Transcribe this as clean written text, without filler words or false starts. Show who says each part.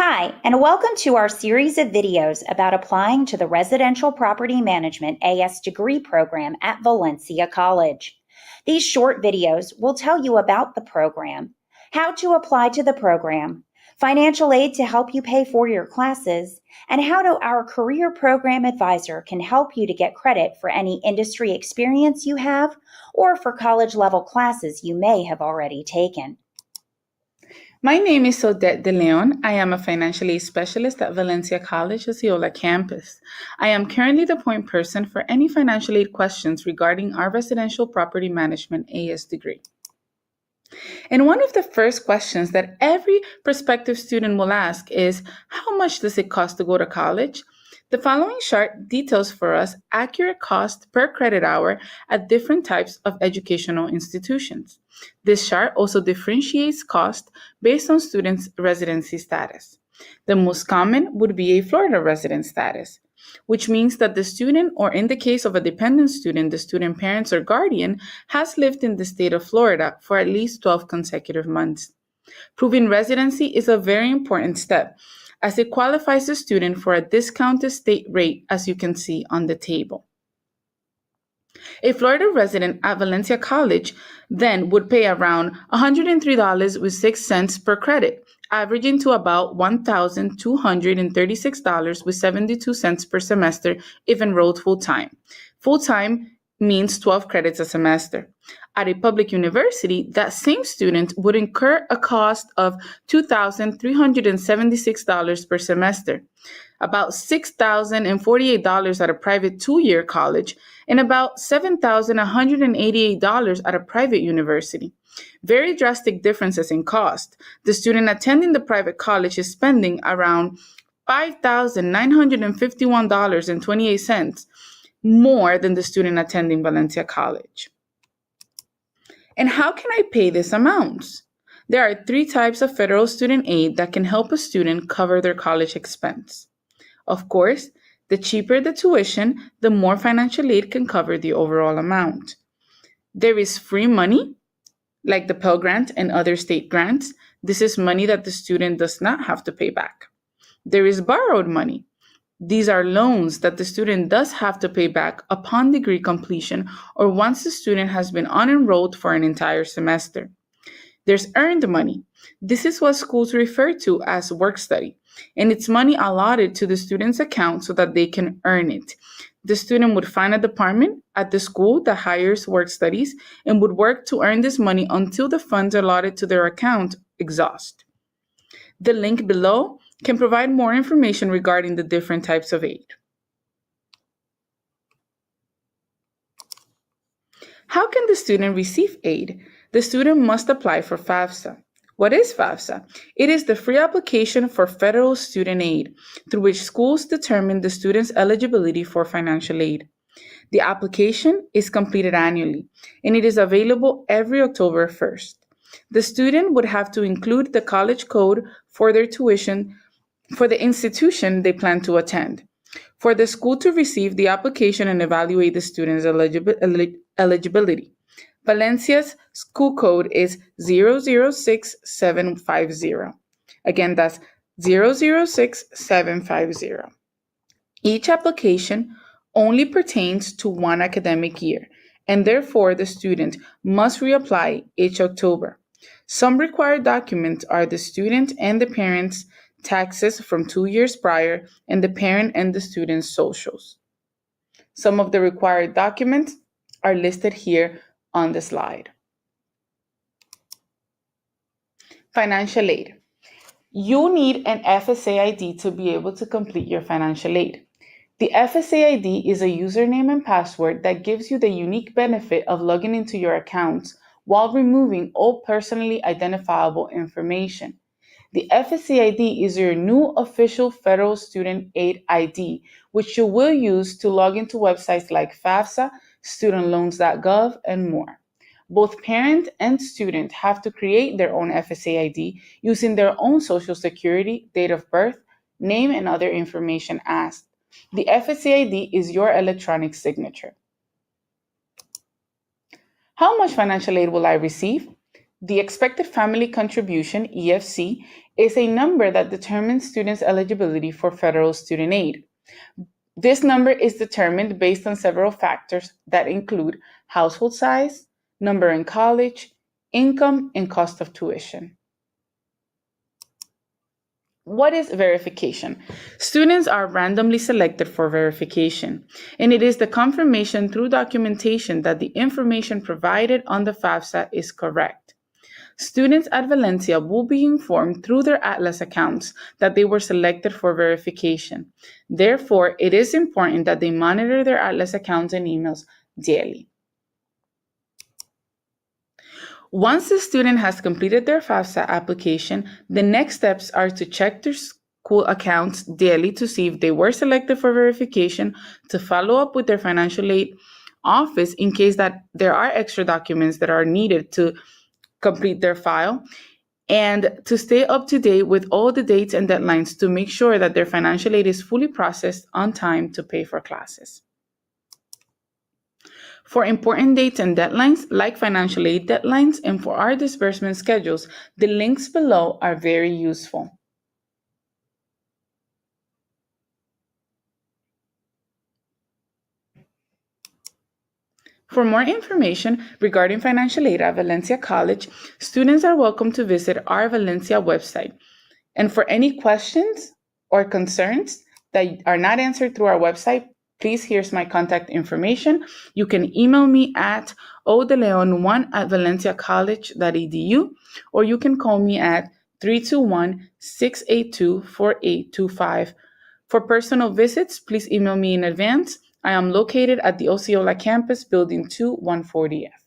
Speaker 1: Hi, and welcome to our series of videos about applying to the Residential Property Management AS degree program at Valencia College. These short videos will tell you about the program, how to apply to the program, financial aid to help you pay for your classes, and how our career program advisor can help you to get credit for any industry experience you have or for college level classes you may have already taken.
Speaker 2: My name is Odette De Leon. I am a financial aid specialist at Valencia College Osceola campus. I am currently the point person for any financial aid questions regarding our residential property management AS degree. And one of the first questions that every prospective student will ask is, how much does it cost to go to college? The following chart details for us accurate cost per credit hour at different types of educational institutions. This chart also differentiates cost based on students' residency status. The most common would be a Florida resident status, which means that the student, or in the case of a dependent student, the student parents or guardian, has lived in the state of Florida for at least 12 consecutive months. Proving residency is a very important step, as it qualifies the student for a discounted state rate, as you can see on the table. A Florida resident at Valencia College then would pay around $103.06 per credit, averaging to about $1,236.72 per semester if enrolled full-time. Full-time means 12 credits a semester. At a public university, that same student would incur a cost of $2,376 per semester, about $6,048 at a private 2-year college, and about $7,188 at a private university. Very drastic differences in cost. The student attending the private college is spending around $5,951.28 more than the student attending Valencia College. And how can I pay this amount? There are 3 types of federal student aid that can help a student cover their college expense. Of course, the cheaper the tuition, the more financial aid can cover the overall amount. There is free money, like the Pell Grant and other state grants. This is money that the student does not have to pay back. There is borrowed money. These are loans that the student does have to pay back upon degree completion or once the student has been unenrolled for an entire semester. There's earned money. This is what schools refer to as work study, and it's money allotted to the student's account so that they can earn it. The student would find a department at the school that hires work studies and would work to earn this money until the funds allotted to their account exhaust. The link below can provide more information regarding the different types of aid. How can the student receive aid? The student must apply for FAFSA. What is FAFSA? It is the free application for federal student aid, through which schools determine the student's eligibility for financial aid. The application is completed annually, and it is available every October 1st. The student would have to include the college code for their tuition for the institution they plan to attend. For the school to receive the application and evaluate the student's eligibility. Valencia's school code is 006750. Again, that's 006750. Each application only pertains to one academic year, and therefore the student must reapply each October. Some required documents are the student and the parent's taxes from 2 years prior, and the parent and the student's socials. Some of the required documents are listed here on the slide. Financial aid. You need an FSA ID to be able to complete your financial aid. The FSA ID is a username and password that gives you the unique benefit of logging into your accounts while removing all personally identifiable information. The FSA ID is your new official federal student aid ID, which you will use to log into websites like FAFSA, studentloans.gov, and more. Both parent and student have to create their own FSA ID using their own social security, date of birth, name, and other information asked. The FSA ID is your electronic signature. How much financial aid will I receive? The expected family contribution, EFC, is a number that determines students' eligibility for federal student aid. This number is determined based on several factors that include household size, number in college, income, and cost of tuition. What is verification? Students are randomly selected for verification, and it is the confirmation through documentation that the information provided on the FAFSA is correct. Students at Valencia will be informed through their Atlas accounts that they were selected for verification. Therefore, it is important that they monitor their Atlas accounts and emails daily. Once the student has completed their FAFSA application, the next steps are to check their school accounts daily to see if they were selected for verification, to follow up with their financial aid office in case that there are extra documents that are needed to complete their file, and to stay up to date with all the dates and deadlines to make sure that their financial aid is fully processed on time to pay for classes. For important dates and deadlines, like financial aid deadlines, and for our disbursement schedules, the links below are very useful. For more information regarding financial aid at Valencia College, students are welcome to visit our Valencia website. And for any questions or concerns that are not answered through our website, please, here's my contact information. You can email me at odeleon1@valenciacollege.edu, or you can call me at 321-682-4825. For personal visits, please email me in advance. I am located at the Osceola campus, Building 2, 140F.